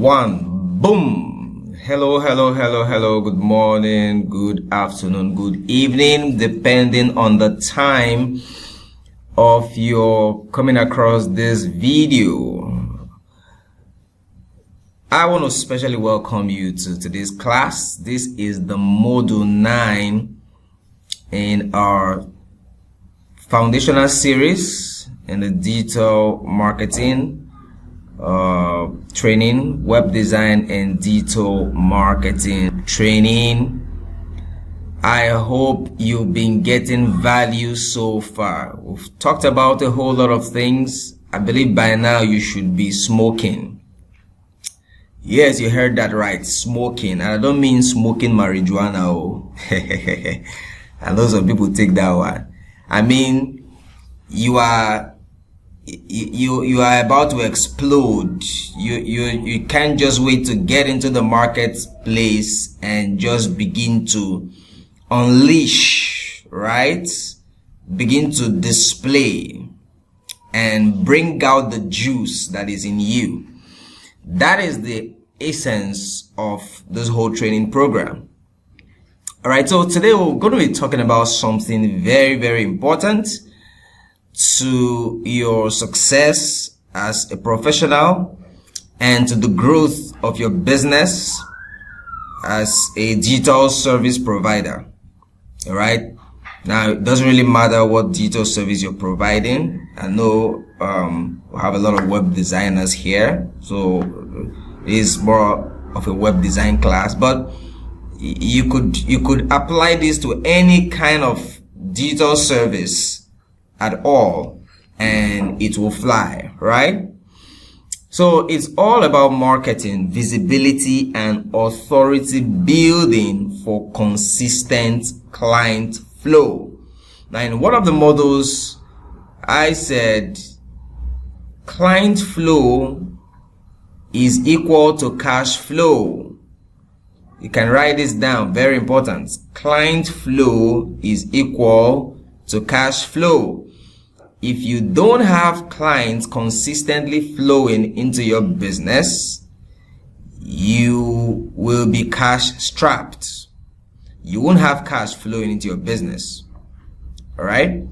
one. Boom. Hello. Good morning, good afternoon, good evening, depending on the time of your coming across this video. I want to especially welcome you to today's class. This is the module 9 in our foundational series in the digital marketing training, web design and digital marketing training. I hope you've been getting value so far. We've talked about a whole lot of things. I believe by now you should be smoking. Yes, you heard that right, smoking. And I don't mean smoking marijuana. Oh. And lots of people take that one. I mean, you are about to explode. You can't just wait to get into the marketplace and just begin to unleash, right? Begin to display and bring out the juice that is in you. That is the essence of this whole training program. All right, so today we're going to be talking about something very, very important to your success as a professional and to the growth of your business as a digital service provider. All right. Now, it doesn't really matter what digital service you're providing. I know we have a lot of web designers here, so it is more of a web design class, but you could apply this to any kind of digital service at all and it will fly, right? So it's all about marketing, visibility and authority building for consistent client flow. Now, in one of the models, I said client flow is equal to cash flow. You can write this down, very important. Client flow is equal to cash flow. If you don't have clients consistently flowing into your business, you will be cash strapped. You won't have cash flowing into your business. All right.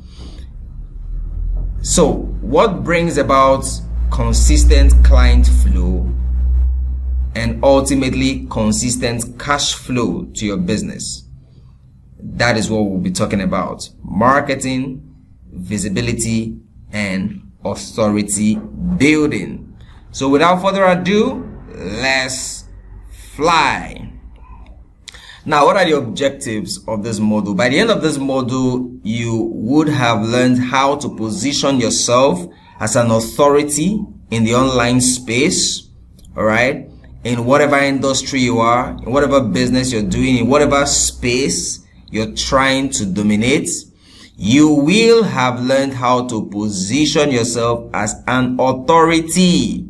So what brings about consistent client flow and ultimately consistent cash flow to your business? That is what we'll be talking about. Marketing, visibility and authority building. So without further ado, let's fly. Now, what are the objectives of this module? By the end of this module, you would have learned how to position yourself as an authority in the online space, all right? In whatever industry you are, in whatever business you're doing, in whatever space you're trying to dominate, you will have learned how to position yourself as an authority,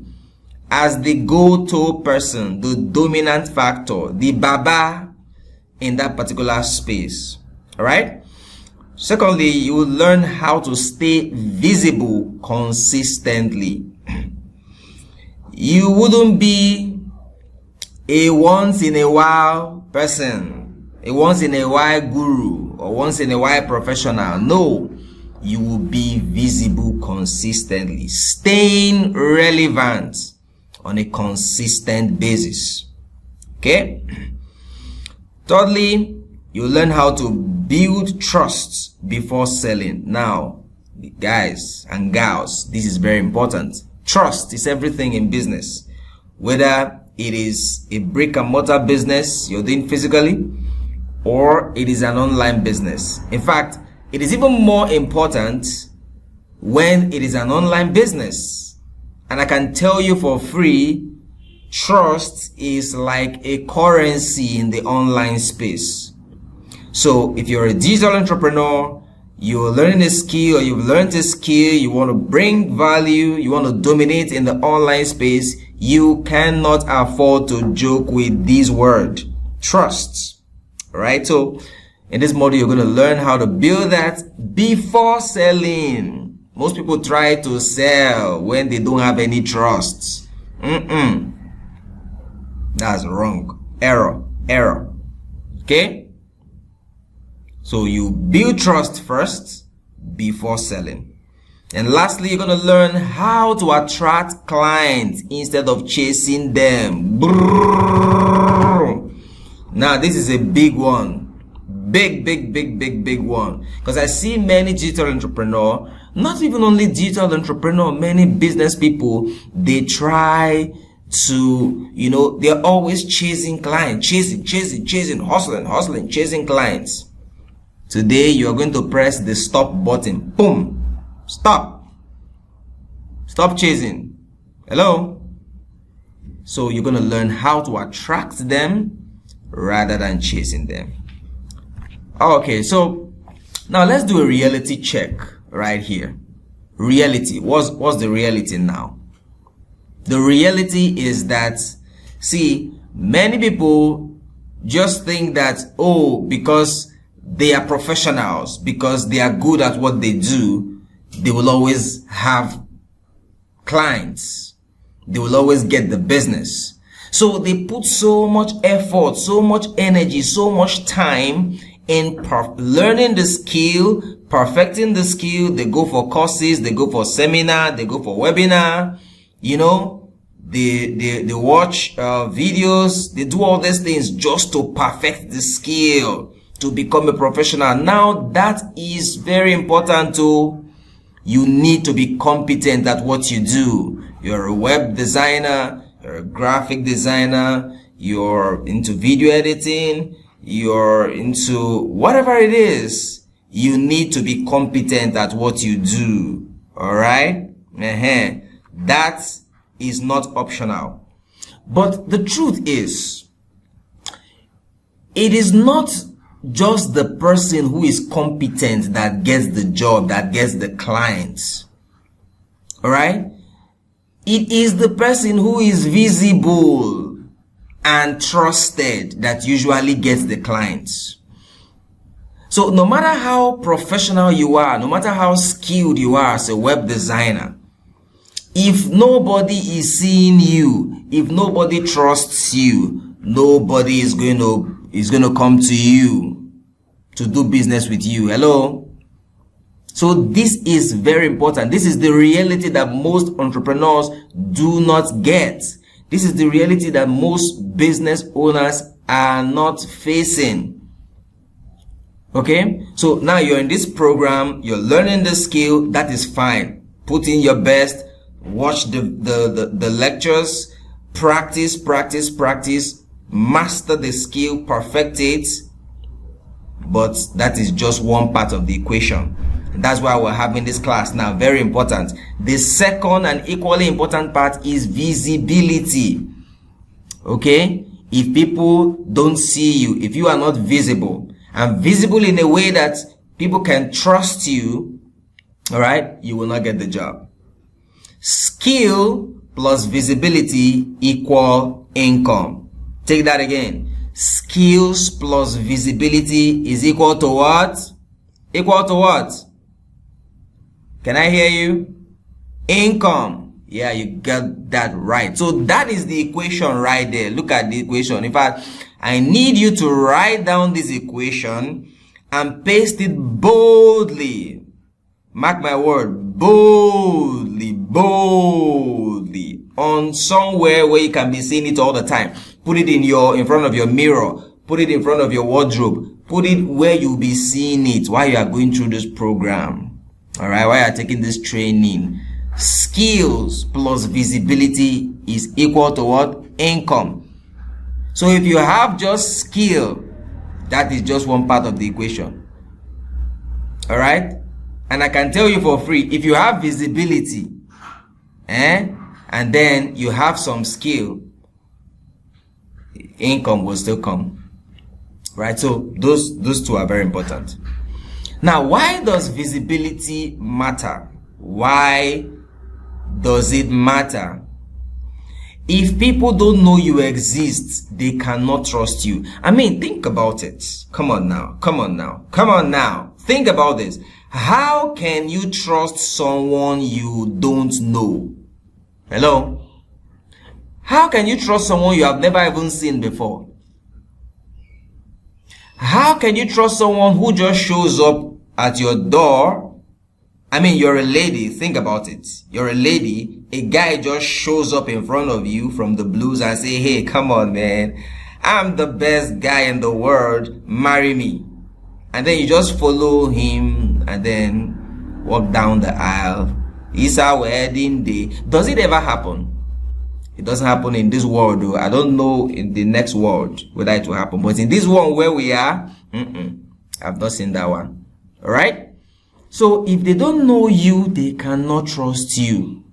as the go-to person, the dominant factor, the baba in that particular space. All right. Secondly, you will learn how to stay visible consistently. You wouldn't be a once in a while person, a once in a while guru, or once in a while professional. No, you will be visible consistently, staying relevant on a consistent basis. Okay. Thirdly, you learn how to build trust before selling. Now, guys and gals, this is very important. Trust is everything in business, whether it is a brick and mortar business you're doing physically, or it is an online business. In fact, it is even more important when it is an online business. And I can tell you for free, trust is like a currency in the online space. So if you're a digital entrepreneur, you're learning a skill, or you've learned a skill, you want to bring value, you want to dominate in the online space, you cannot afford to joke with this word, trust. Right? So in this module, you're going to learn how to build that before selling. Most people try to sell when they don't have any trust. That's wrong. Error. Okay? So you build trust first before selling. And lastly, you're going to learn how to attract clients instead of chasing them. Now, this is a big one. Big one. Because I see many digital entrepreneurs, not even only digital entrepreneur, many business people, they try to, they're always chasing clients, chasing, hustling, chasing clients. Today, you are going to press the stop button. Boom. Stop chasing. Hello? So you're going to learn how to attract them rather than chasing them. Okay, so now let's do a reality check right here. Reality. What's the reality now? The reality is that, see, many people just think that, because they are professionals, because they are good at what they do, they will always have clients. They will always get the business. So they put so much effort, so much energy, so much time in learning the skill, perfecting the skill. They go for courses, they go for seminar, they go for webinar, they watch videos, they do all these things just to perfect the skill, to become a professional. Now that is very important too. You need to be competent at what you do. You're a web designer, you're a graphic designer, you're into video editing, you're into whatever it is. You need to be competent at what you do. Alright? That is not optional. But the truth is, it is not just the person who is competent that gets the job, that gets the clients. Alright? It is the person who is visible and trusted that usually gets the clients. So no matter how professional you are, no matter how skilled you are as a web designer, if nobody is seeing you, if nobody trusts you, nobody is going to come to you to do business with you. Hello? So this is very important. This is the reality that most entrepreneurs do not get. This is the reality that most business owners are not facing. Okay? So now you're in this program, you're learning the skill, that is fine. Put in your best, watch the lectures, practice, master the skill, perfect it. But that is just one part of the equation. And that's why we're having this class now. Very important. The second and equally important part is visibility. Okay? If people don't see you, if you are not visible, and visible in a way that people can trust you, all right, you will not get the job. Skill plus visibility equal income. Take that again. Skills plus visibility is equal to what? Equal to what? Can I hear you? Income. Yeah, you got that right. So that is the equation right there. Look at the equation. In fact, I need you to write down this equation and paste it boldly. Mark my word, boldly on somewhere where you can be seeing it all the time. Put it in front of your mirror. Put it in front of your wardrobe. Put it where you'll be seeing it while you are going through this program. Alright, while you are taking this training. Skills plus visibility is equal to what? Income. So if you have just skill, that is just one part of the equation. Alright? And I can tell you for free, if you have visibility, and then you have some skill, income will still come. Right? So those two are very important. Now, why does visibility matter? Why does it matter? If people don't know you exist, they cannot trust you. I mean, think about it. Come on now. Think about this. How can you trust someone you don't know? Hello? How can you trust someone you have never even seen before? How can you trust someone who just shows up at your door? I mean, you're a lady. Think about it. You're a lady. A guy just shows up in front of you from the blues and say, hey, come on, man. I'm the best guy in the world. Marry me. And then you just follow him and then walk down the aisle. It's our wedding day. Does it ever happen? It doesn't happen in this world, though. I don't know in the next world whether it will happen. But in this one where we are, I've not seen that one. All right? So if they don't know you, they cannot trust you.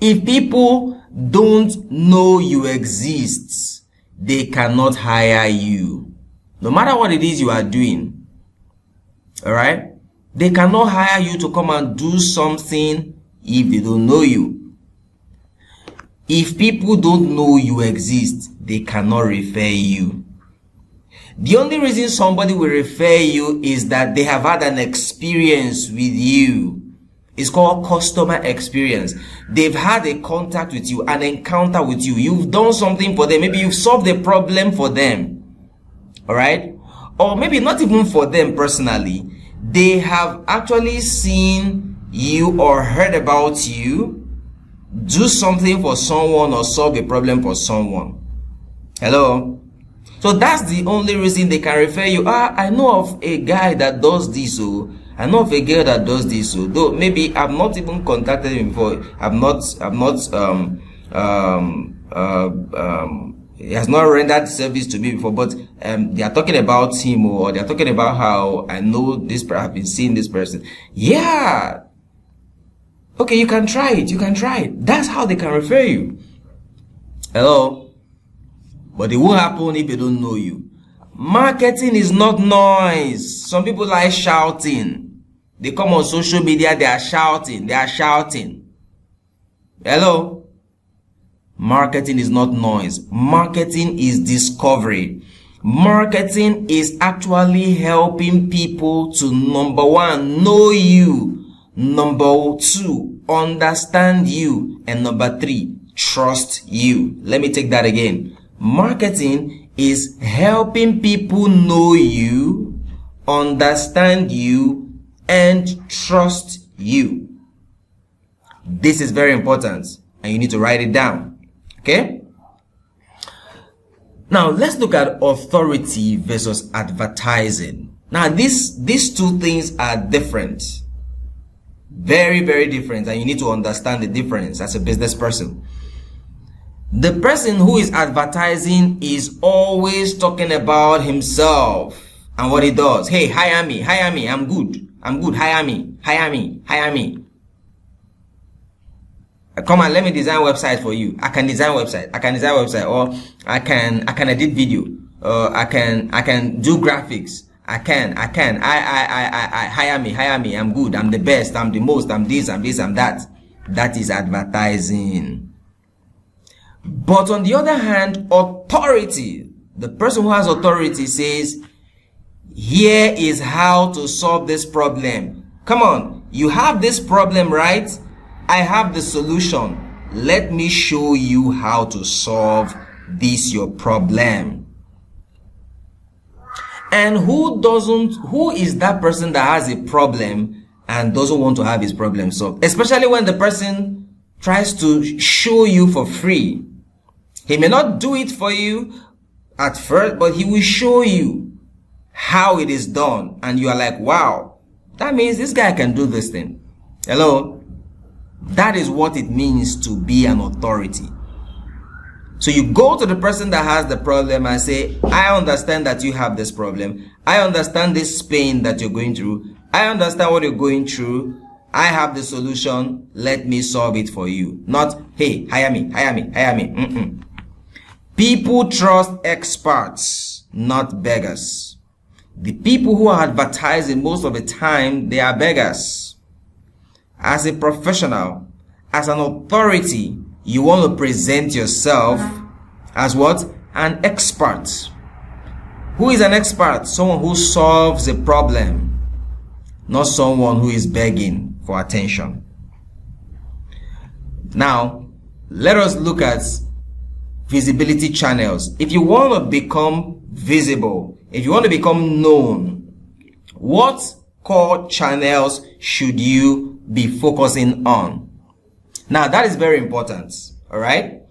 If people don't know you exist, they cannot hire you. No matter what it is you are doing. All right? They cannot hire you to come and do something if they don't know you. If people don't know you exist, they cannot refer you. The only reason somebody will refer you is that they have had an experience with you. It's called customer experience. They've had a contact with you, an encounter with you. You've done something for them. Maybe you've solved a problem for them. All right? Or maybe not even for them personally. They have actually seen you or heard about you do something for someone or solve a problem for someone. Hello? So that's the only reason they can refer you. I know of a guy that does this, so I know of a girl that does this, so though maybe I've not even contacted him before. He has not rendered service to me before, but they are talking about him, or they are talking about how I know this, I've been seeing this person. Yeah. Okay, you can try it. You can try it. That's how they can refer you. Hello? But it won't happen if they don't know you. Marketing is not noise. Some people like shouting. They come on social media, they are shouting. They are shouting. Hello? Marketing is not noise. Marketing is discovery. Marketing is actually helping people to, number one, know you. Number two, understand you. And number three, trust you. Let me take that again. Marketing is helping people know you, understand you, and trust you. This is very important, and you need to write it down. Okay? Now, let's look at authority versus advertising. Now, these two things are different. Very, very different, and you need to understand the difference as a business person. The person who is advertising is always talking about himself and what he does. Hey, hire me, I'm good, hire me. Come on, let me design website for you. I can design website, or I can edit video, I can do graphics. I hire me, I'm good, I'm the best, I'm the most, I'm this, I'm that. That is advertising. But on the other hand, authority, the person who has authority says, here is how to solve this problem. Come on, you have this problem, right? I have the solution. Let me show you how to solve this your problem. And who is that person that has a problem and doesn't want to have his problem solved? Especially when the person tries to show you for free. He may not do it for you at first, but he will show you how it is done. And you are like, wow, that means this guy can do this thing. Hello? That is what it means to be an authority. So you go to the person that has the problem and say, I understand that you have this problem. I understand this pain that you're going through. I understand what you're going through. I have the solution. Let me solve it for you. Not, hey, hire me. People trust experts, not beggars. The people who are advertising most of the time, they are beggars. As a professional, as an authority, you want to present yourself as what? An expert. Who is an expert? Someone who solves a problem, not someone who is begging for attention. Now, let us look at visibility channels. If you want to become visible, if you want to become known, what core channels should you be focusing on? Now, that is very important, all right?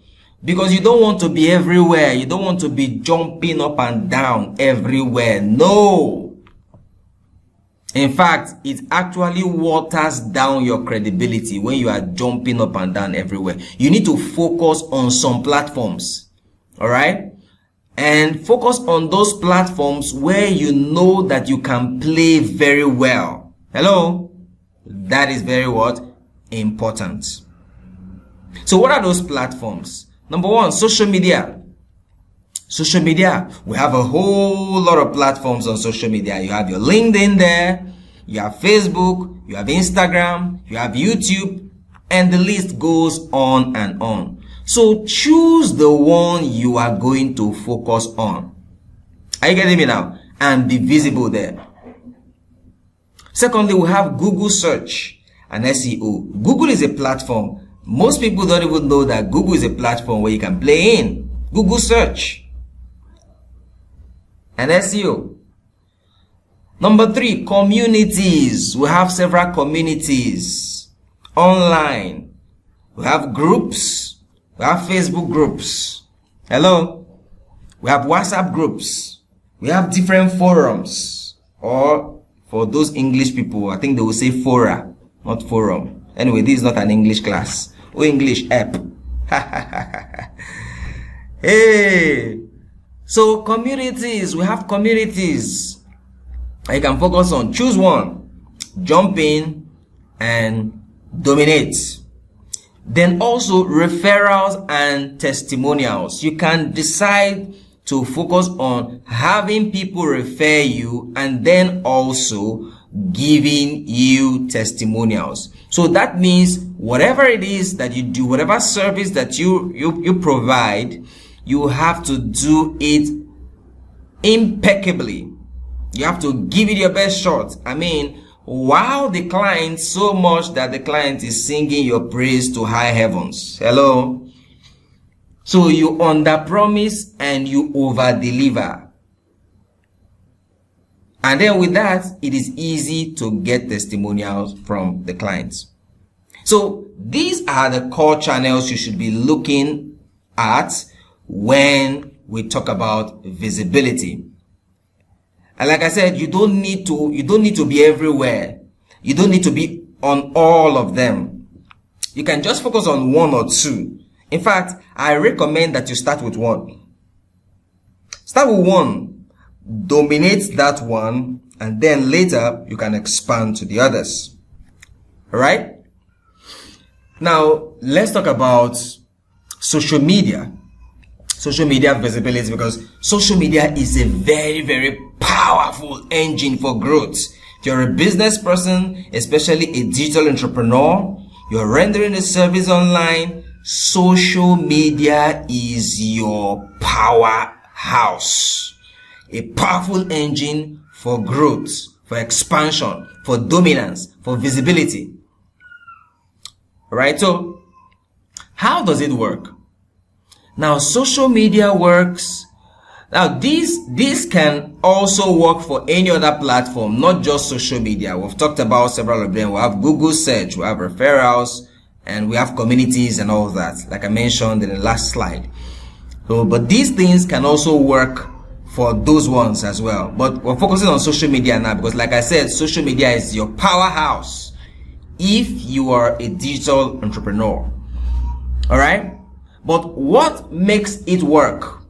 Because you don't want to be everywhere. You don't want to be jumping up and down everywhere. No. In fact, it actually waters down your credibility when you are jumping up and down everywhere. You need to focus on some platforms, all right? And focus on those platforms where you know that you can play very well. Hello? That is very what? Important. So what are those platforms? Number one, social media. Social media. We have a whole lot of platforms on social media. You have your LinkedIn there, you have Facebook, you have Instagram, you have YouTube, and the list goes on and on. So choose the one you are going to focus on. Are you getting me now? And be visible there. Secondly, we have Google search and SEO. Google is a platform. Most people don't even know that Google is a platform where you can play in. Google search and SEO. Number three, communities. We have several communities online. We have groups. We have Facebook groups. Hello? We have WhatsApp groups. We have different forums. Or for those English people, I think they will say fora, not forum. Anyway, this is not an English class. Or English app. Hey. So communities, we have communities you can focus on. Choose one. Jump in and dominate. Then also referrals and testimonials. You can decide to focus on having people refer you and then also giving you testimonials. So that means whatever it is that you do, whatever service that you provide, you have to do it impeccably. You have to give it your best shot. I mean, wow the client so much that the client is singing your praise to high heavens. Hello? So you under promise and you over deliver. And then with that, it is easy to get testimonials from the clients. So these are the core channels you should be looking at when we talk about visibility. And like I said, you don't need to be everywhere. You don't need to be on all of them. You can just focus on one or two. In fact, I recommend that you start with one. Start with one. Dominate that one, and then later you can expand to the others. All right? Now, let's talk about social media. Social media visibility, because social media is a very, very powerful engine for growth. If you're a business person, especially a digital entrepreneur, you're rendering a service online, social media is your powerhouse. A powerful engine for growth, for expansion, for dominance, for visibility. Alright, so how does it work? Now, social media works. Now, this can also work for any other platform, not just social media. We've talked about several of them. We have Google search, we have referrals, and we have communities and all of that, like I mentioned in the last slide. So, but these things can also work for those ones as well. But we're focusing on social media now because, like I said, social media is your powerhouse if you are a digital entrepreneur. All right? But what makes it work?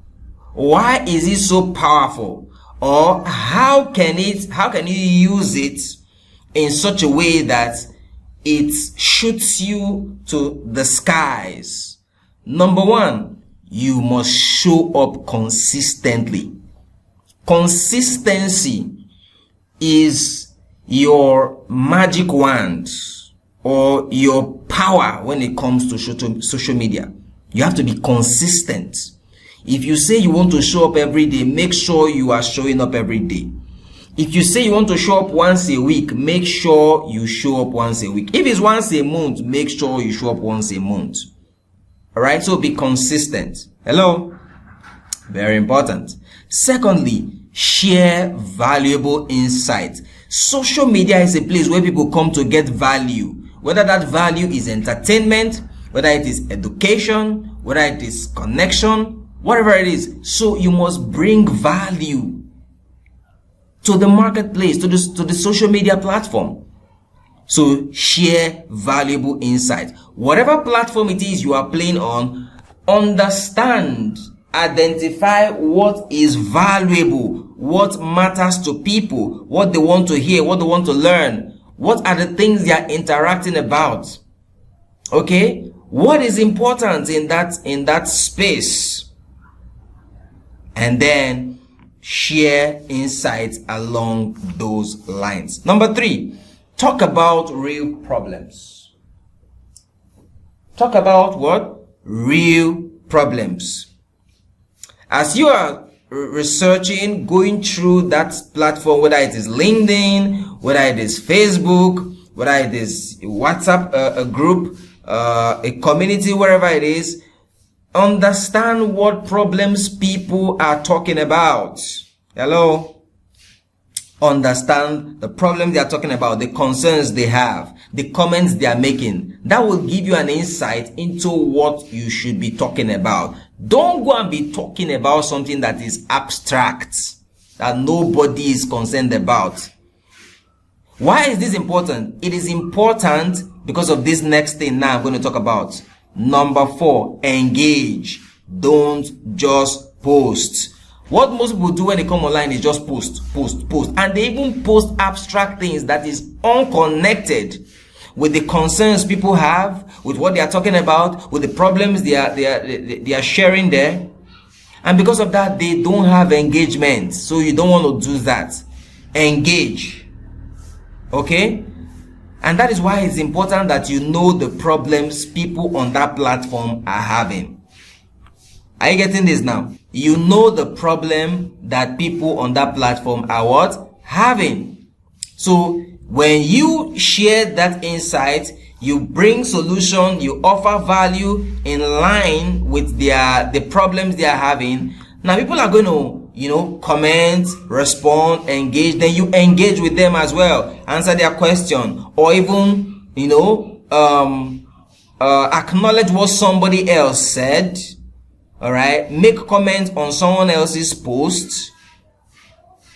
Why is it so powerful? Or how can you use it in such a way that it shoots you to the skies? Number one, you must show up consistently. Consistency is your magic wand or your power when it comes to social media. You have to be consistent. If you say you want to show up every day, make sure you are showing up every day. If you say you want to show up once a week, make sure you show up once a week. If it's once a month, make sure you show up once a month. All right, so be consistent. Hello? Very important. Secondly, share valuable insight. Social media is a place where people come to get value. Whether that value is entertainment, whether it is education, whether it is connection, whatever it is. So you must bring value to the marketplace, to the social media platform. So share valuable insight. Whatever platform it is you are playing on, understand, identify what is valuable, what matters to people, what they want to hear, what they want to learn, what are the things they are interacting about. Okay? What is important in that space? And then share insights along those lines. Number 3, talk about real problems. Talk about what? Real problems. As you are researching, going through that platform, whether it is LinkedIn, whether it is Facebook, whether it is WhatsApp, a group, a community, wherever it is, understand what problems people are talking about. Hello? Understand the problems they are talking about, the concerns they have, the comments they are making. That will give you an insight into what you should be talking about. Don't go and be talking about something that is abstract, that nobody is concerned about. Why is this important? It is important because of this next thing now I'm going to talk about. Number 4, engage. Don't just post. What most people do when they come online is just post. And they even post abstract things that is unconnected with the concerns people have, with what they are talking about, with the problems they are sharing there. And because of that, they don't have engagement. So you don't want to do that. Engage. Okay? And that is why it's important that you know the problems people on that platform are having. Are you getting this now? You know the problem that people on that platform are what? Having. So when you share that insight, you bring solution, you offer value in line with the problems they are having. Now people are going to, comment, respond, engage. Then you engage with them as well, answer their question, or even, acknowledge what somebody else said. All right, make comments on someone else's post.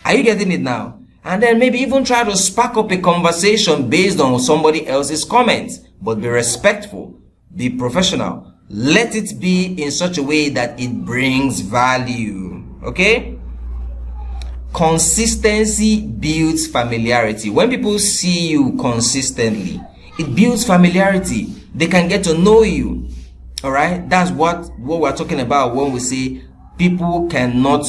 Are you getting it now? And then maybe even try to spark up a conversation based on somebody else's comments. But be respectful, be professional. Let it be in such a way that it brings value. Okay? Consistency builds familiarity. When people see you consistently, it builds familiarity. They can get to know you. All right? That's what we're talking about when we say people cannot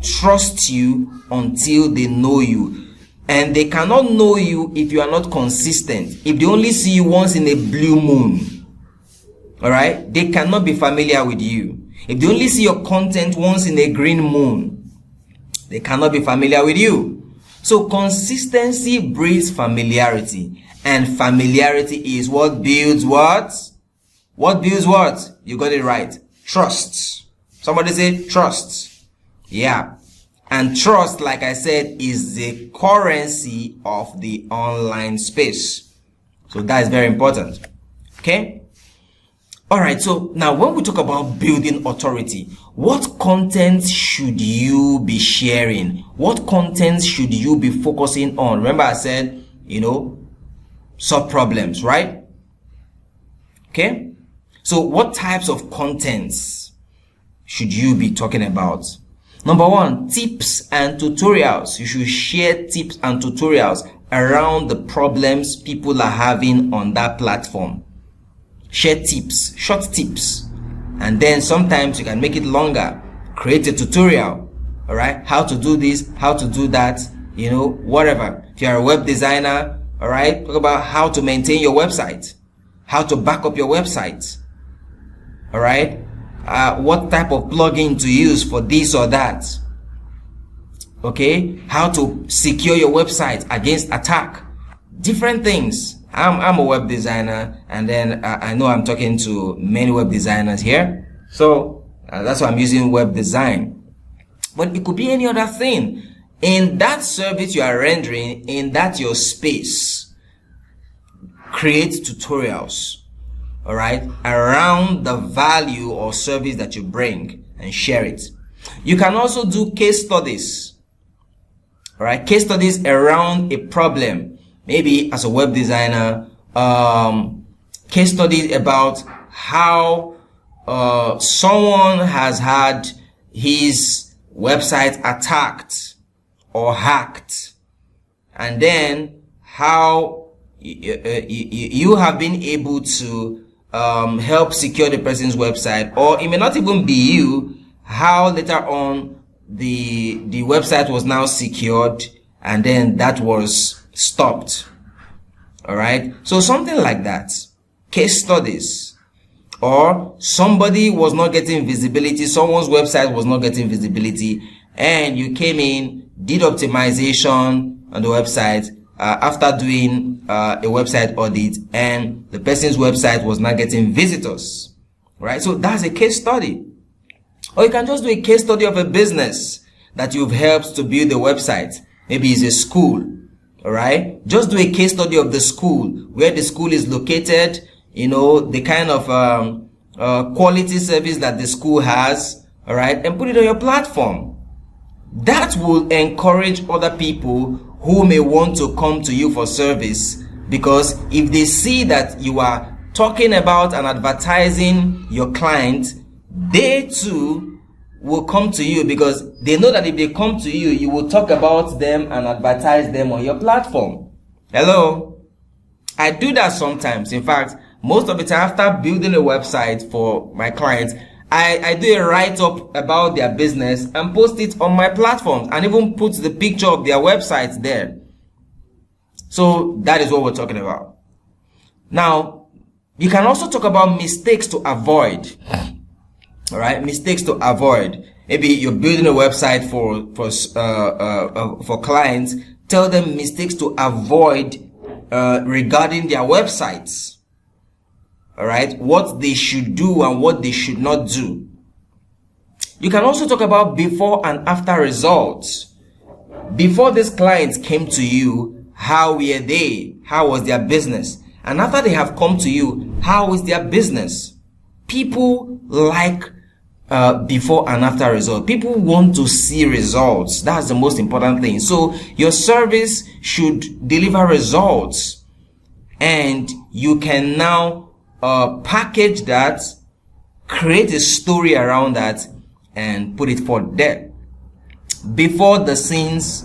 trust you until they know you. And they cannot know you if you are not consistent. If they only see you once in a blue moon, all right, they cannot be familiar with you. If they only see your content once in a green moon, they cannot be familiar with you. So consistency breeds familiarity, and familiarity is what builds what? What builds what? You got it right. Trust. Somebody say trust. Yeah. And trust, like I said, is the currency of the online space. So that is very important. Okay? Alright, so now when we talk about building authority, what content should you be sharing? What content should you be focusing on? Remember I said, solve problems, right? Okay? So what types of contents should you be talking about? Number 1, tips and tutorials. You should share tips and tutorials around the problems people are having on that platform. Share tips, short tips. And then sometimes you can make it longer. Create a tutorial. All right? How to do this, how to do that, whatever. If you're a web designer, all right? Talk about how to maintain your website. How to back up your website. All right? What type of plugin to use for this or that. Okay? How to secure your website against attack. Different things. I'm a web designer, and then I know I'm talking to many web designers here. So that's why I'm using web design. But it could be any other thing. In that service you are rendering, in that your space, create tutorials, all right, around the value or service that you bring and share it. You can also do case studies, all right, case studies around a problem. Maybe as a web designer, case studies about how someone has had his website attacked or hacked, and then how you have been able to help secure the person's website, or it may not even be you, how later on the website was now secured and then that was stopped. All right, so something like that, case studies. Or somebody was not getting visibility, someone's website was not getting visibility, and you came in, did optimization on the website after doing a website audit, and the person's website was not getting visitors, right? So that's a case study. Or you can just do a case study of a business that you've helped to build a website. Maybe it's a school, all right? Just do a case study of the school, where the school is located, you know, the kind of quality service that the school has, all right, and put it on your platform. That will encourage other people who may want to come to you for service, because if they see that you are talking about and advertising your client, they too will come to you, because they know that if they come to you, you will talk about them and advertise them on your platform. Hello? I do that sometimes. In fact, most of the time after building a website for my clients, I do a write-up about their business and post it on my platforms, and even put the picture of their websites there. So that is what we're talking about. Now, you can also talk about mistakes to avoid. All right, mistakes to avoid. Maybe you're building a website for clients. Tell them mistakes to avoid regarding their websites. All right, what they should do and what they should not do. You can also talk about before and after results. Before these clients came to you, how were they? How was their business? And after they have come to you, how is their business? People like before and after results. People want to see results. That's the most important thing. So your service should deliver results, and you can now package that, create a story around that, and put it for there. Before the scenes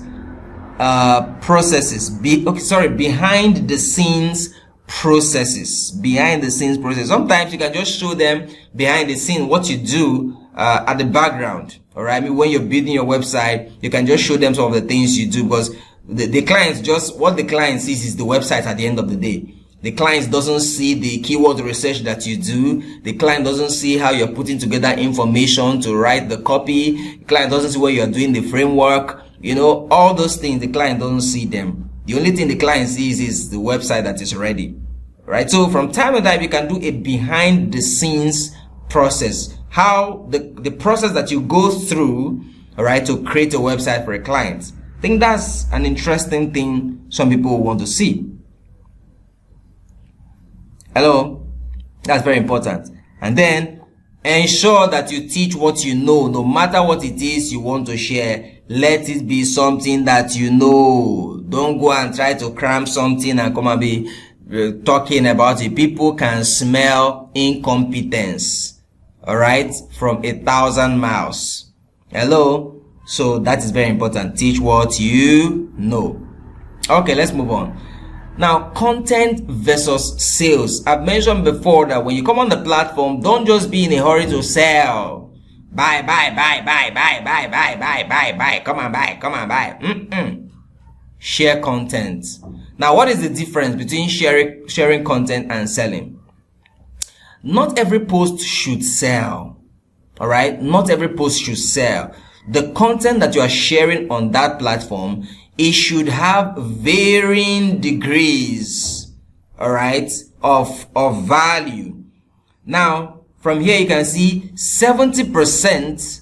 processes, behind the scenes processes. Behind the scenes process. Sometimes you can just show them behind the scene what you do at the background. All right, I mean, when you're building your website, you can just show them some of the things you do, because the clients, just what the client sees is the website at the end of the day. The client doesn't see the keyword research that you do. The client doesn't see how you're putting together information to write the copy. The client doesn't see where you're doing the framework. You know, all those things, the client doesn't see them. The only thing the client sees is the website that is ready. Right? So from time to time, you can do a behind the scenes process. How the process that you go through, all right, to create a website for a client. I think that's an interesting thing some people want to see. Hello? That's very important. And then ensure that you teach what you know. No matter what it is you want to share, let it be something that you know. Don't go and try to cram something and come and be talking about it. People can smell incompetence, all right, from 1,000 miles. Hello? So that is very important. Teach what you know. Okay, let's move on. Now, content versus sales. I've mentioned before that when you come on the platform, don't just be in a hurry to sell. Buy. Come on, buy. Share content. Now, what is the difference between sharing content and selling? Not every post should sell. All right? Not every post should sell. The content that you are sharing on that platform, it should have varying degrees all right, of value. Now, from here you can see 70%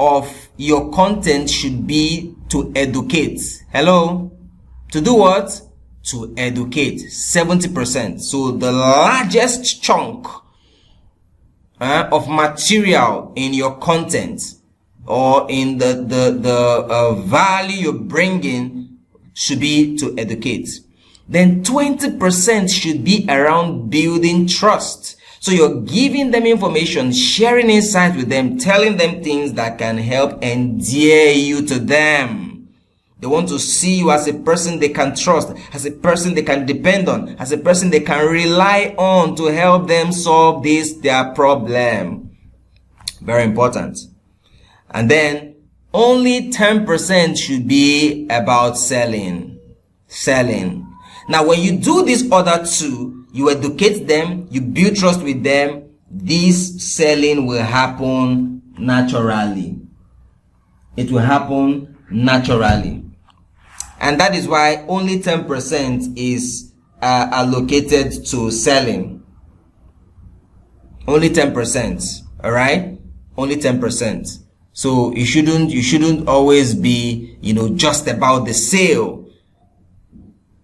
of your content should be to educate. Hello? To do what? To educate. 70%. So the largest chunk of material in your content or in the value you're bringing should be to educate. Then 20% should be around building trust. So you're giving them information, sharing insights with them, telling them things that can help endear you to them. They want to see you as a person they can trust, as a person they can depend on, as a person they can rely on to help them solve their problem. Very important. And then only 10% should be about selling. Now, when you do these other two, you educate them, you build trust with them, this selling will happen naturally. It will happen naturally. And that is why only 10% is allocated to selling. Only 10%. All right? Only 10%. So you shouldn't always be, just about the sale.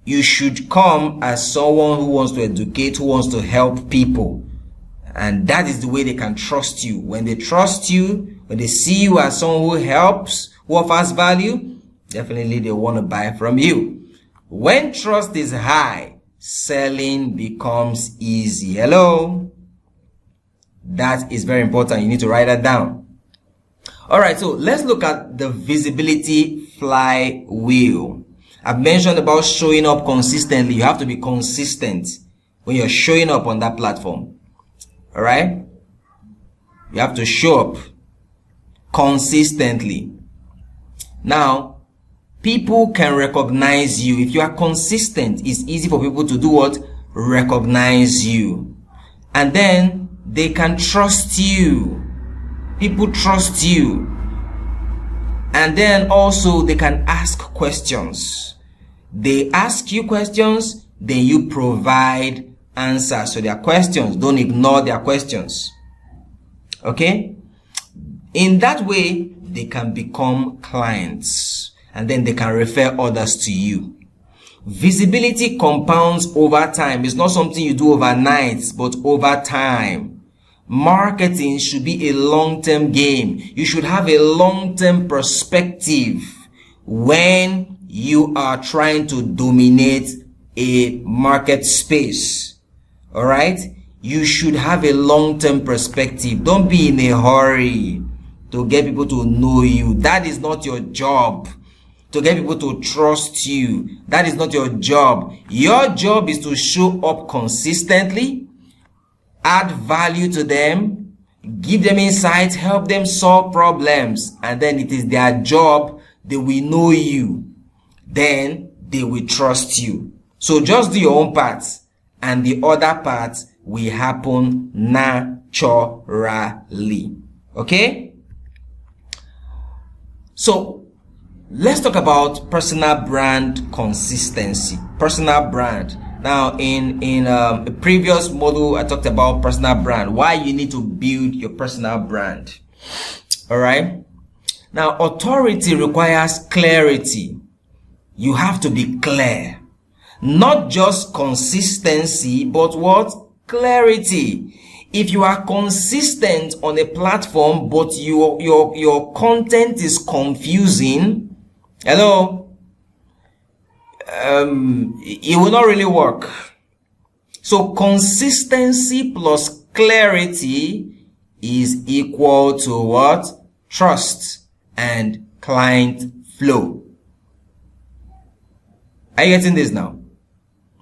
You should come as someone who wants to educate, who wants to help people. And that is the way they can trust you. When they trust you, when they see you as someone who helps, who offers value, definitely they want to buy from you. When trust is high, selling becomes easy. Hello? That is very important. You need to write that down. All right, so let's look at the visibility flywheel. I've mentioned about showing up consistently. You have to be consistent when you're showing up on that platform. All right? You have to show up consistently. Now, people can recognize you. If you are consistent, it's easy for people to do what? Recognize you. And then they can trust you. People trust you. And then also they can ask questions. They ask you questions, then you provide answers to their questions. Don't ignore their questions. Okay? In that way, they can become clients. And then they can refer others to you. Visibility compounds over time. It's not something you do overnight, but over time. Marketing should be a long-term game. You should have a long-term perspective when you are trying to dominate a market space. All right? You should have a long-term perspective. Don't be in a hurry to get people to know you. That is not your job. To get people to trust you. That is not your job. Your job is to show up consistently, add value to them, give them insights, help them solve problems, and then it is their job. They will know you. Then they will trust you. So just do your own part, and the other part will happen naturally. Okay? So let's talk about personal brand consistency. Personal brand. Now, in a previous module, I talked about personal brand. Why you need to build your personal brand. All right. Now, authority requires clarity. You have to be clear. Not just consistency, but what? Clarity. If you are consistent on a platform, but your content is confusing, hello? It will not really work. So consistency plus clarity is equal to what? Trust and client flow. Are you getting this now?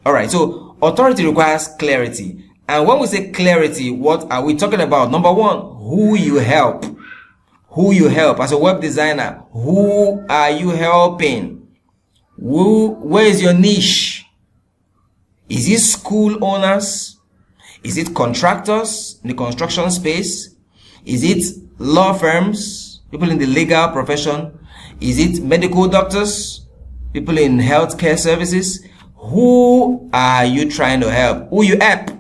Alright, so authority requires clarity. And when we say clarity, what are we talking about? Number one, who you help. Who you help. As a web designer, who are you helping? Where is your niche? Is it school owners? Is it contractors in the construction space? Is it law firms? People in the legal profession? Is it medical doctors? People in healthcare services? Who are you trying to help? Who you help?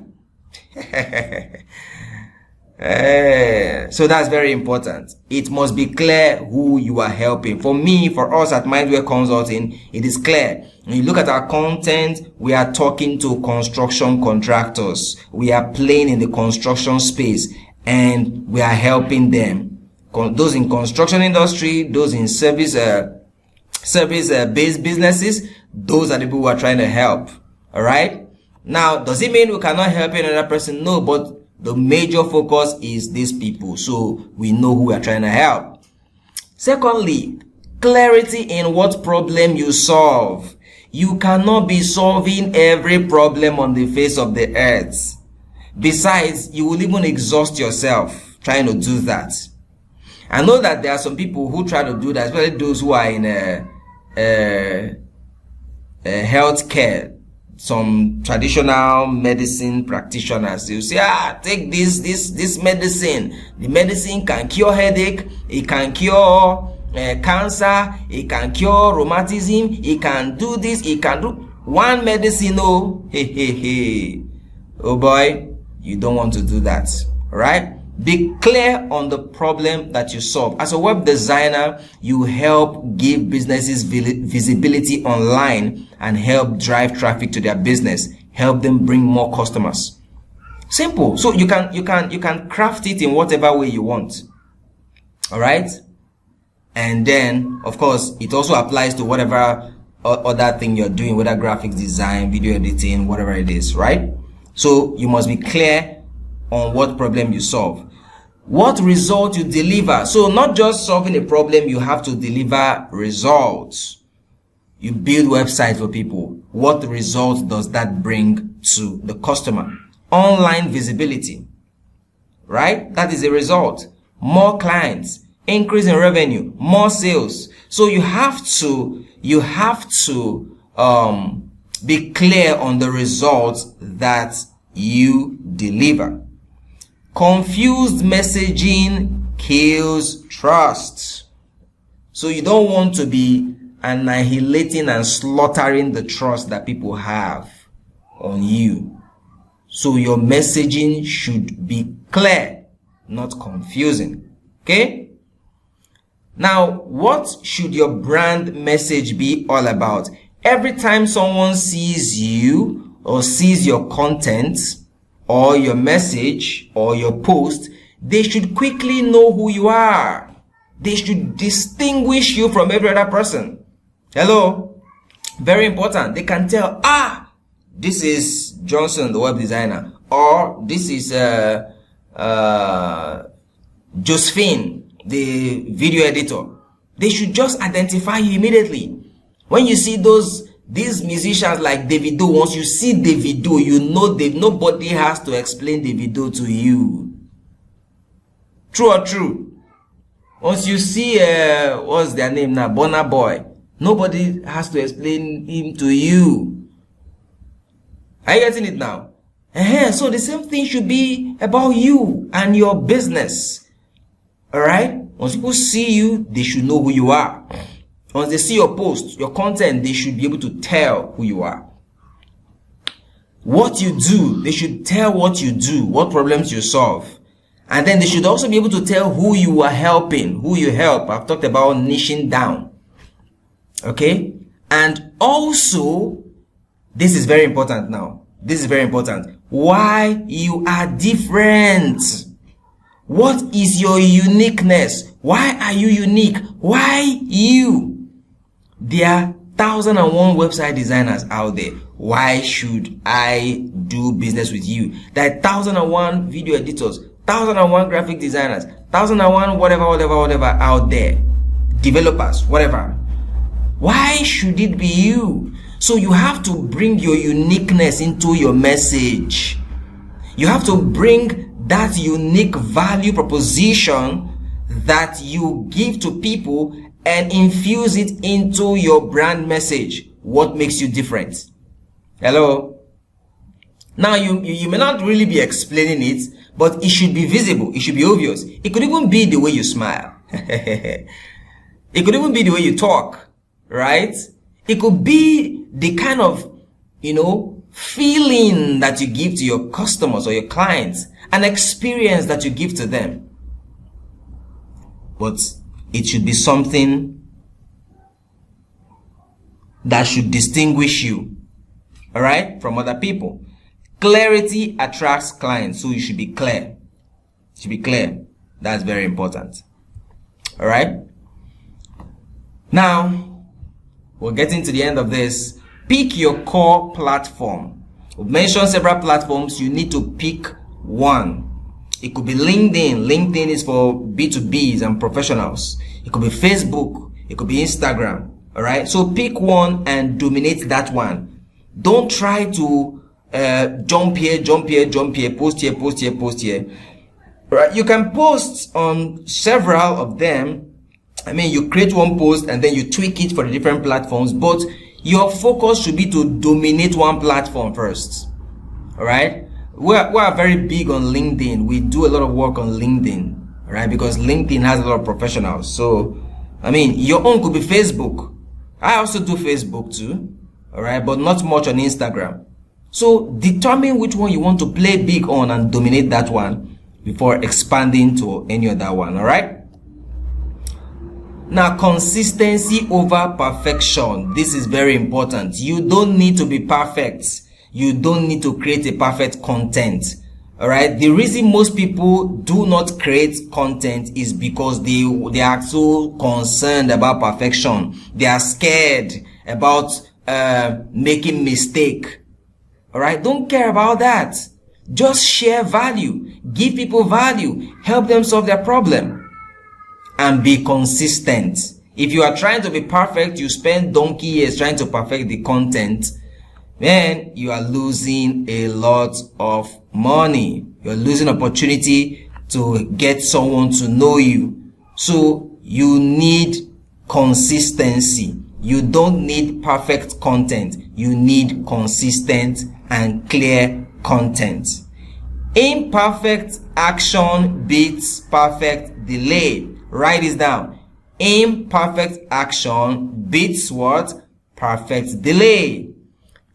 So that's very important. It must be clear who you are helping. For me, for us at Mindware Consulting, it is clear. When you look at our content, we are talking to construction contractors. We are playing in the construction space and we are helping them. Those in construction industry, those in service-based businesses, those are the people who are trying to help. All right. Now, does it mean we cannot help another person? No, but the major focus is these people, so we know who we are trying to help. Secondly, clarity in what problem you solve. You cannot be solving every problem on the face of the earth. Besides, you will even exhaust yourself trying to do that. I know that there are some people who try to do that, especially those who are in healthcare. Some traditional medicine practitioners, you say, take this medicine. The medicine can cure headache, it can cure cancer, it can cure rheumatism, it can do this, it can do one medicine. Oh, oh boy, you don't want to do that. All right? Be clear on the problem that you solve. As a web designer, you help give businesses visibility online and help drive traffic to their business. Help them bring more customers. Simple. So you can craft it in whatever way you want. All right? And then, of course, it also applies to whatever other thing you're doing, whether graphics design, video editing, whatever it is, right? So you must be clear on what problem you solve, what result you deliver. So not just solving a problem, you have to deliver results. You build websites for people. What result does that bring to the customer? Online visibility, right? That is a result. More clients, increase in revenue, more sales. So you have to be clear on the results that you deliver. Confused messaging kills trust. So you don't want to be annihilating and slaughtering the trust that people have on you. So your messaging should be clear, not confusing. Okay? Now, what should your brand message be all about? Every time someone sees you or sees your content, or your message, or your post, they should quickly know who you are. They should distinguish you from every other person. Hello? Very important. They can tell, this is Johnson, the web designer, or this is Josephine, the video editor. They should just identify you immediately. When you see these musicians like Davido, once you see Davido, you know nobody has to explain Davido to you. True or true? Once you see, what's their name now? Burna Boy. Nobody has to explain him to you. Are you getting it now? So the same thing should be about you and your business. Alright? Once people see you, they should know who you are. Once they see your post, your content, they should be able to tell who you are. What you do, they should tell what you do, what problems you solve. And then they should also be able to tell who you are helping, who you help. I've talked about niching down. Okay? And also, this is very important now. This is very important. Why you are different. What is your uniqueness? Why are you unique? Why you? There are 1,001 website designers out there. Why should I do business with you? There are 1,001 video editors, 1,001 graphic designers, 1,001 whatever out there. Developers, whatever. Why should it be you? So you have to bring your uniqueness into your message. You have to bring that unique value proposition that you give to people and infuse it into your brand message. What makes you different? Hello? Now, you may not really be explaining it, but it should be visible. It should be obvious. It could even be the way you smile. It could even be the way you talk, right? It could be the kind of feeling that you give to your customers or your clients, an experience that you give to them. But it should be something that should distinguish you, all right, from other people. Clarity attracts clients, so you should be clear. You should be clear. That's very important. All right. Now, we're getting to the end of this. Pick your core platform. We've mentioned several platforms. You need to pick one. It could be LinkedIn. LinkedIn is for B2Bs and professionals. It could be Facebook. It could be Instagram. All right. So pick one and dominate that one. Don't try to jump here, post here, post here. Right? You can post on several of them. I mean, you create one post and then you tweak it for the different platforms, but your focus should be to dominate one platform first. All right. We are very big on LinkedIn. We do a lot of work on LinkedIn, right? Because LinkedIn has a lot of professionals. So, I mean, your own could be Facebook. I also do Facebook too. All right. But not much on Instagram. So determine which one you want to play big on and dominate that one before expanding to any other one. All right. Now, consistency over perfection. This is very important. You don't need to be perfect. You don't need to create a perfect content. All right. The reason most people do not create content is because they are so concerned about perfection. They are scared about making mistake. All right. Don't care about that. Just share value. Give people value. Help them solve their problem. And be consistent. If you are trying to be perfect, you spend donkey years trying to perfect the content, then you are losing a lot of money. You're losing opportunity to get someone to know you. So you need consistency. You don't need perfect content. You need consistent and clear content. Imperfect action beats perfect delay. Write this down. Imperfect action beats what? Perfect delay.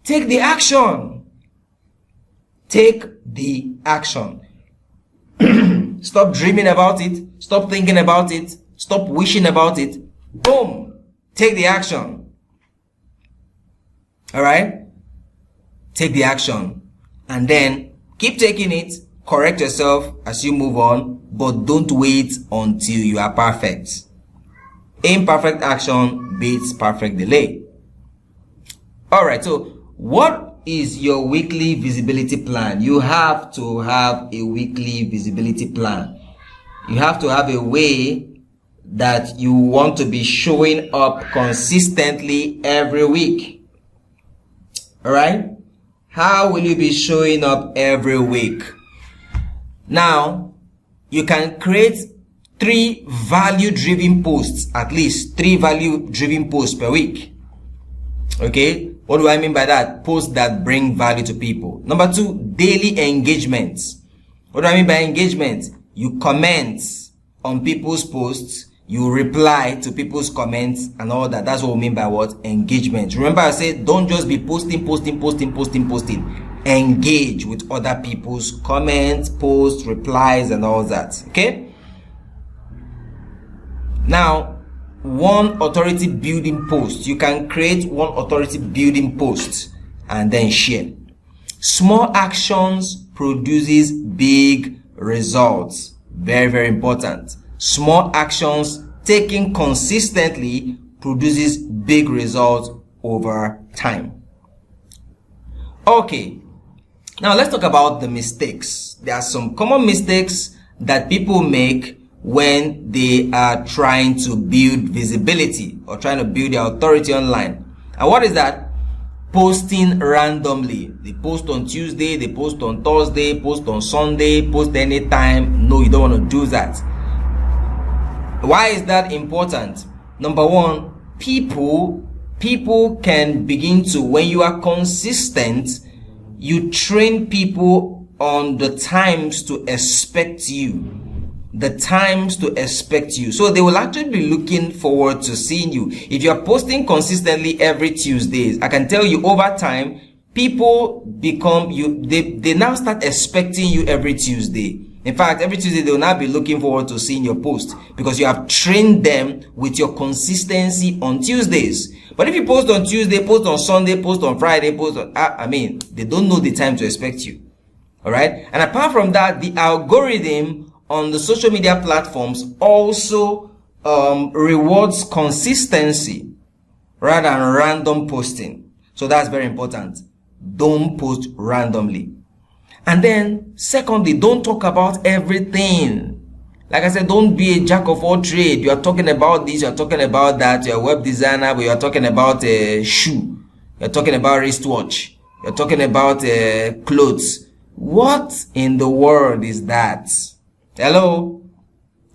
Take the action. Take the action. Stop dreaming about it. Stop thinking about it. Stop wishing about it. Boom. Take the action. All right? Take the action. And then keep taking it. Correct yourself as you move on, but don't wait until you are perfect. Imperfect action beats perfect delay. All right, so what is your weekly visibility plan? You have to have a weekly visibility plan. You have to have a way that you want to be showing up consistently every week. All right? How will you be showing up every week? Now, you can create 3 value-driven posts, at least 3 value-driven posts per week. Okay, what do I mean by that? Posts that bring value to people. Number 2, daily engagements. What do I mean by engagement? You comment on people's posts, you reply to people's comments and all that. That's what we mean by what? Engagement. Remember I said don't just be posting. Engage with other people's comments, posts, replies, and all that. Okay? Now, one authority building post. You can create one authority building post and then share. Small actions produces big results. Very, very important. Small actions taken consistently produces big results over time. Okay. Now let's talk about the mistakes. There are some common mistakes that people make when they are trying to build visibility or trying to build their authority online. And what is that? Posting randomly. They post on Tuesday, they post on Thursday, post on Sunday, post anytime. No, you don't want to do that. Why is that important? Number 1, people can begin to, when you are consistent, you train people on the times to expect you. The times to expect you. So they will actually be looking forward to seeing you. If you're posting consistently every Tuesdays, I can tell you over time, people become they now start expecting you every Tuesday. In fact, every Tuesday they will now be looking forward to seeing your post because you have trained them with your consistency on Tuesdays. But if you post on Tuesday, post on Sunday, post on Friday, post on, they don't know the time to expect you. All right. And apart from that, the algorithm on the social media platforms also rewards consistency rather than random posting. So that's very important. Don't post randomly. And then secondly, don't talk about everything. Like I said, don't be a jack of all trades. You are talking about this, you are talking about that, you're a web designer, but you are talking about a shoe, you're talking about wristwatch, you're talking about clothes. What in the world is that? Hello?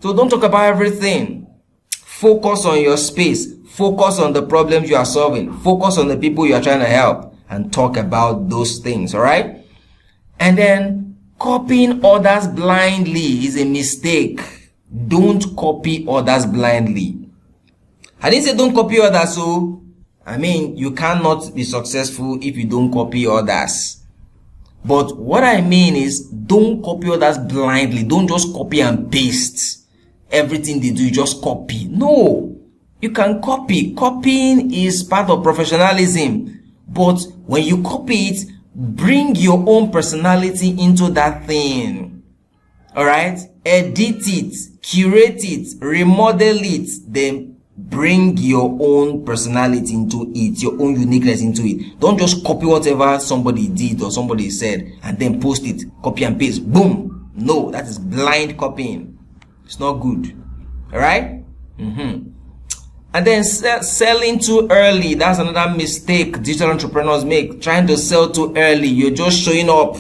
So don't talk about everything. Focus on your space. Focus on the problems you are solving. Focus on the people you are trying to help and talk about those things, all right? And then copying others blindly is a mistake. Don't copy others blindly. I didn't say don't copy others, so you cannot be successful if you don't copy others. But what I mean is don't copy others blindly. Don't just copy and paste. Everything they do, you just copy. No, you can copy. Copying is part of professionalism. But when you copy it, bring your own personality into that thing. Alright? Edit it, curate it, remodel it, then bring your own personality into it, your own uniqueness into it. Don't just copy whatever somebody did or somebody said and then post it, copy and paste, boom. No, that is blind copying. It's not good. Alright? And then selling too early. That's another mistake digital entrepreneurs make. Trying to sell too early. You're just showing up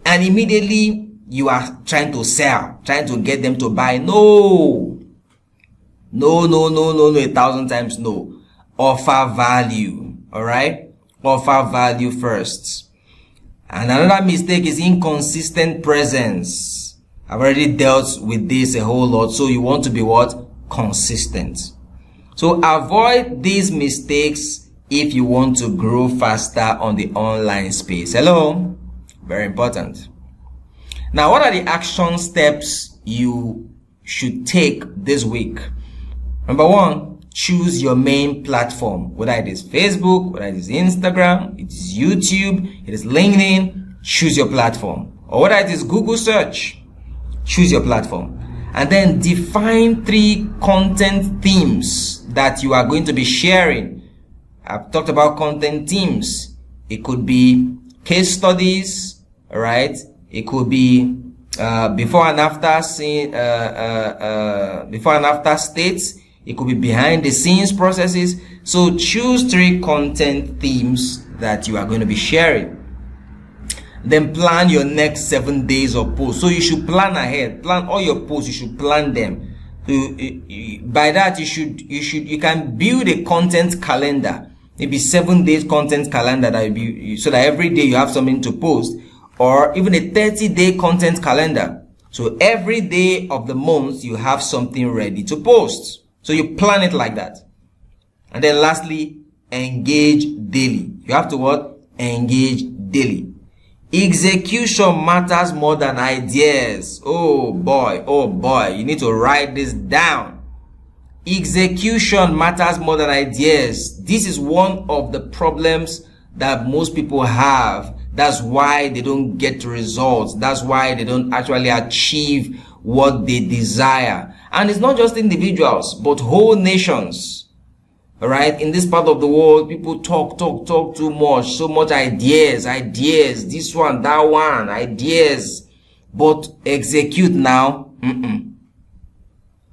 and immediately you are trying to sell, trying to get them to buy. No, 1,000 times no. Offer value. All right. Offer value first. And another mistake is inconsistent presence. I've already dealt with this a whole lot. So you want to be what? Consistent. So avoid these mistakes if you want to grow faster on the online space. Hello? Very important. Now, what are the action steps you should take this week? Number one, choose your main platform. Whether it is Facebook, whether it is Instagram, it is YouTube, it is LinkedIn, choose your platform. Or whether it is Google search, choose your platform. And then define 3 content themes that you are going to be sharing. I've talked about content themes. It could be case studies, all right? It could be before and after states. It could be behind the scenes processes. So choose 3 content themes that you are going to be sharing. Then plan your next 7 days of posts. So you should plan ahead. Plan all your posts. You should plan them. So by that you can build a content calendar. Maybe 7 days content calendar that will be so that every day you have something to post, or even a 30-day content calendar. So every day of the month you have something ready to post. So you plan it like that. And then lastly, engage daily. You have to what? Engage daily. Execution matters more than ideas. Oh boy, you need to write this down. Execution matters more than ideas. This is one of the problems that most people have. That's why they don't get results. That's why they don't actually achieve what they desire. And it's not just individuals, but whole nations. All right, in this part of the world, people talk too much, so much ideas, this one, that one, ideas, but execute now.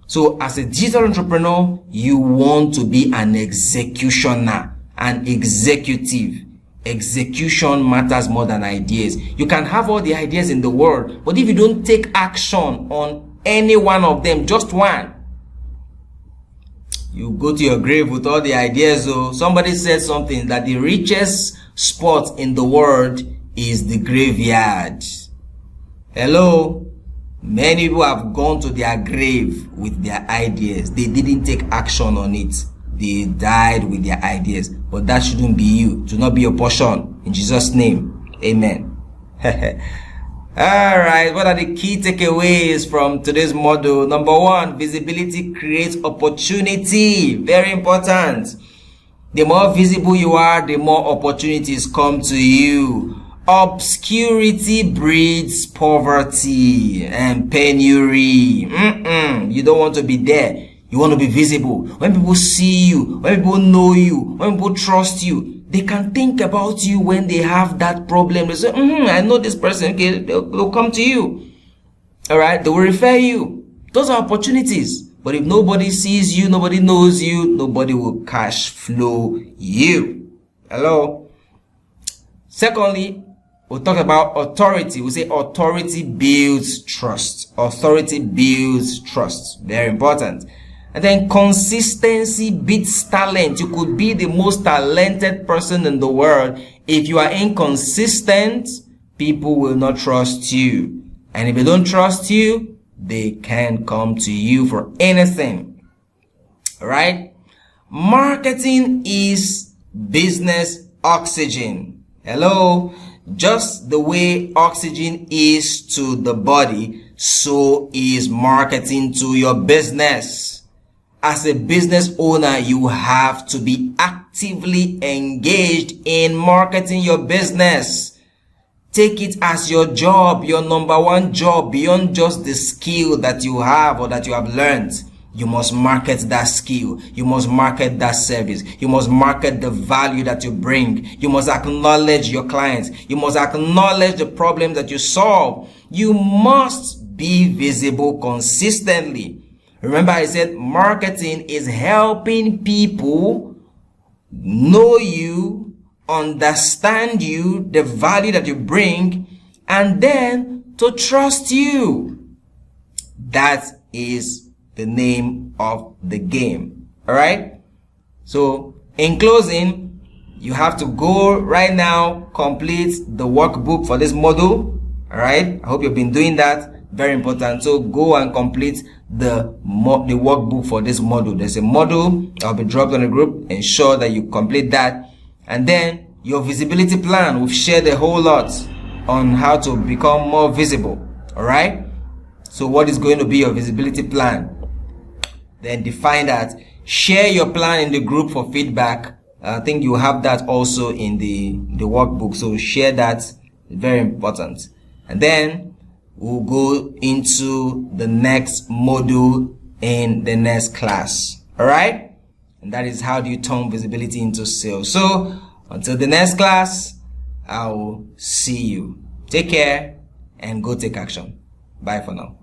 So as a digital entrepreneur, you want to be an executioner, an executive. Execution matters more than ideas. You can have all the ideas in the world, but if you don't take action on any one of them, just one, you go to your grave with all the ideas. So somebody said something that the richest spot in the world is the graveyard. Hello? Many people have gone to their grave with their ideas. They didn't take action on it. They died with their ideas. But that shouldn't be you. It should not be your portion. In Jesus' name, amen. Alright, what are the key takeaways from today's module? Number one, visibility creates opportunity. Very important. The more visible you are, the more opportunities come to you. Obscurity breeds poverty and penury. You don't want to be there. You want to be visible. When people see you, when people know you, when people trust you, they can think about you when they have that problem. They say, I know this person. Okay, they'll come to you. All right, they will refer you. Those are opportunities. But if nobody sees you, nobody knows you, nobody will cash flow you. Hello? Secondly, we'll talk about authority. We say authority builds trust. Authority builds trust. Very important. And then consistency beats talent. You could be the most talented person in the world. If you are inconsistent, people will not trust you. And if they don't trust you, they can come to you for anything. Alright? Marketing is business oxygen. Hello? Just the way oxygen is to the body, so is marketing to your business. As a business owner, you have to be actively engaged in marketing your business. Take it as your job, your number one job, beyond just the skill that you have or that you have learned. You must market that skill. You must market that service. You must market the value that you bring. You must acknowledge your clients. You must acknowledge the problem that you solve. You must be visible consistently. Remember, I said marketing is helping people know you, understand you, the value that you bring, and then to trust you. That is the name of the game. Alright? So, in closing, you have to go right now, complete the workbook for this module. Alright? I hope you've been doing that. Very important. So go and complete the workbook for this module. There's a module that will be dropped on the group. Ensure that you complete that. And then your visibility plan. We've shared a whole lot on how to become more visible. Alright? So what is going to be your visibility plan? Then define that. Share your plan in the group for feedback. I think you have that also in the workbook. So share that. Very important. And then we'll go into the next module in the next class. Alright? And that is how do you turn visibility into sales. So, until the next class, I will see you. Take care and go take action. Bye for now.